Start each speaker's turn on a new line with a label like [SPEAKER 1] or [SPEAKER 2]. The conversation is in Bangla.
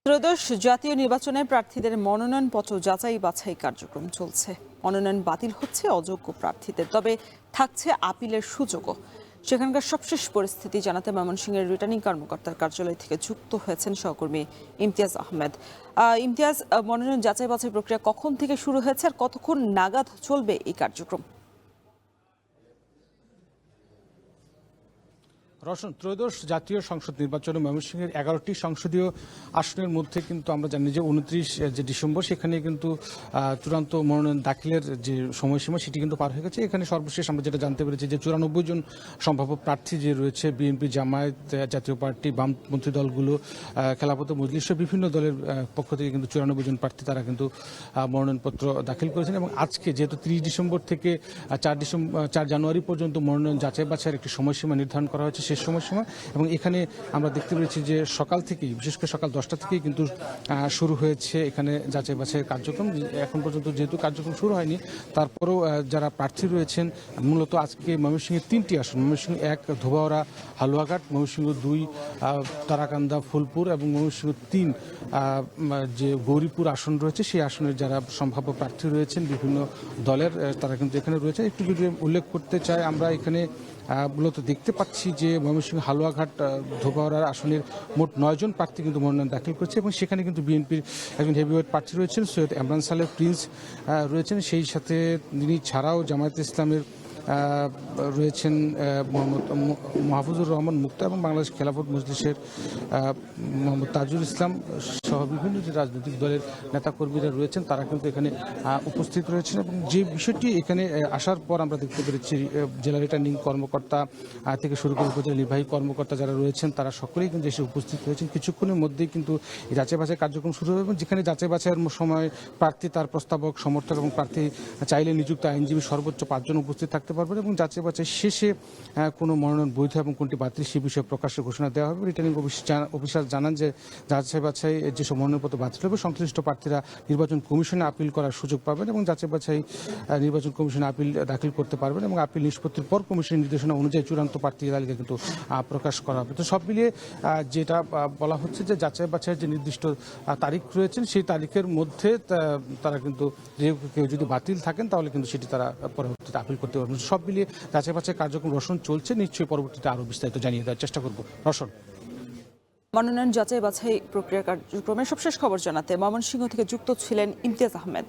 [SPEAKER 1] ত্রয়োদশ জাতীয় নির্বাচনে প্রার্থীদের মনোনয়নপত্র যাচাই বাছাই কার্যক্রম চলছে। মনোনয়ন বাতিল হচ্ছে অযোগ্য প্রার্থীদের, তবে থাকছে আপিলের সুযোগও। সেখানকার সবশেষ পরিস্থিতি জানাতে ময়মনসিংহের রিটার্নিং কর্মকর্তার কার্যালয় থেকে যুক্ত হয়েছেন সহকর্মী ইমতিয়াজ আহমেদ। ইমতিয়াজ, মনোনয়ন যাচাই বাছাই প্রক্রিয়া কখন থেকে শুরু হয়েছে আর কতক্ষণ নাগাদ চলবে এই কার্যক্রম?
[SPEAKER 2] রওশন, ত্রয়োদশ জাতীয় সংসদ নির্বাচনে ময়মনসিংহের 11টি সংসদীয় আসনের মধ্যে কিন্তু আমরা জানি যে 29 যে ডিসেম্বর সেখানে কিন্তু চূড়ান্ত মনোনয়ন দাখিলের যে সময়সীমা সেটি কিন্তু পার হয়ে গেছে। এখানে সর্বশেষ আমরা যেটা জানতে পেরেছি যে 94 জন সম্ভাব্য প্রার্থী যে রয়েছে, বিএনপি, জামায়াত, জাতীয় পার্টি, বামপন্থী দলগুলো, খেলাফত মজলিস বিভিন্ন দলের পক্ষ থেকে কিন্তু 94 জন প্রার্থী তারা কিন্তু মনোনয়নপত্র দাখিল করেছেন। এবং আজকে যেহেতু 30 ডিসেম্বর থেকে 4 জানুয়ারি পর্যন্ত মনোনয়ন যাচাই বাছাইয়ের একটি সময়সীমা নির্ধারণ করা হয়েছে, শেষ সময়সীমা। এবং এখানে আমরা দেখতে পেরেছি যে সকাল থেকেই, বিশেষ করে সকাল 10টা থেকেই কিন্তু শুরু হয়েছে এখানে যাচাই বাছাইয়ের কার্যক্রম। এখন পর্যন্ত যেহেতু কার্যক্রম শুরু হয়নি, তারপরেও যারা প্রার্থী রয়েছেন, মূলত আজকে ময়মনসিংহের 3টি আসন, ময়মনসিংহ 1 ধোবাউড়া হালুয়াঘাট, ময়মনসিংহ 2 তারাকান্দা ফুলপুর এবং ময়মনসিংহ 3 যে গৌরীপুর আসন রয়েছে, সেই আসনের যারা সম্ভাব্য প্রার্থী রয়েছেন বিভিন্ন দলের, তারা কিন্তু এখানে রয়েছে। একটু যদি উল্লেখ করতে চাই, আমরা এখানে মূলত দেখতে পাচ্ছি যে ময়মনসিংহ হালুয়াঘাট ধোবাউড়ার আসনের মোট 9 জন প্রার্থী কিন্তু মনোনয়ন দাখিল করেছে। এবং সেখানে কিন্তু বিএনপির একজন হেভিওয়েট প্রার্থী রয়েছেন, সৈয়দ এমরান সালেহ প্রিন্স রয়েছেন। সেই সাথে তিনি ছাড়াও জামায়াতে ইসলামের রয়েছেন মোহাম্মদ মাহফুজুর রহমান মুক্তা এবং বাংলাদেশ খেলাফত মজলিসের মোহাম্মদ তাজুল ইসলাম সহ বিভিন্ন যে রাজনৈতিক দলের নেতাকর্মীরা রয়েছেন, তারা কিন্তু এখানে উপস্থিত রয়েছেন। এবং যে বিষয়টি এখানে আসার পর আমরা দেখতে পেরেছি, জেলা রিটার্নিং কর্মকর্তা থেকে শুরু করে উপজেলা নির্বাহী কর্মকর্তা যারা রয়েছেন, তারা সকলেই কিন্তু এসে উপস্থিত হয়েছেন। কিছুক্ষণের মধ্যেই কিন্তু এই যাচাই বাছাই কার্যক্রম শুরু হবে। এবং যেখানে যাচাই বাছাইয়ের সময় প্রার্থী, তার প্রস্তাবক, সমর্থক এবং প্রার্থী চাইলে নিযুক্ত আইনজীবী সর্বোচ্চ 5 জন উপস্থিত থাকতে পারবেন। এবং যাচাই বাছাই শেষে কোনো মনোনয়ন বৈধ এবং কোনটি বাতিল সে বিষয়ে প্রকাশ্যে ঘোষণা দেওয়া হবে। রিটার্নিং অফিসার জানান যে যাচাই বাছাই যেসব মনোনয়নপত্র বাতিল হবে, সংশ্লিষ্ট প্রার্থীরা নির্বাচন কমিশনে আপিল করার সুযোগ পাবেন এবং যাচাই বাছাই নির্বাচন কমিশনে আপিল দাখিল করতে পারবেন। এবং আপিল নিষ্পত্তির পর কমিশনের নির্দেশনা অনুযায়ী চূড়ান্ত প্রার্থী তালিকা কিন্তু প্রকাশ করা হবে। তো সব মিলিয়ে যেটা বলা হচ্ছে যে যাচাই বাছাইয়ের যে নির্দিষ্ট তারিখ রয়েছেন, সেই তারিখের মধ্যে তারা কিন্তু কেউ যদি বাতিল থাকেন তাহলে কিন্তু সেটি তারা পরবর্তীতে আপিল করতে পারবেন। সব মিলিয়ে যাচাই বাছাই কার্যক্রম রওশন চলছে, নিশ্চয়ই পরবর্তীতে আরও বিস্তারিত জানিয়ে দেওয়ার চেষ্টা করব। রওশন।
[SPEAKER 1] মনোনয়ন যাচাই বাছাই প্রক্রিয়া কার্যক্রমের সবশেষ খবর জানাতে ময়মনসিংহ থেকে যুক্ত ছিলেন ইমতিয়াজ আহমেদ।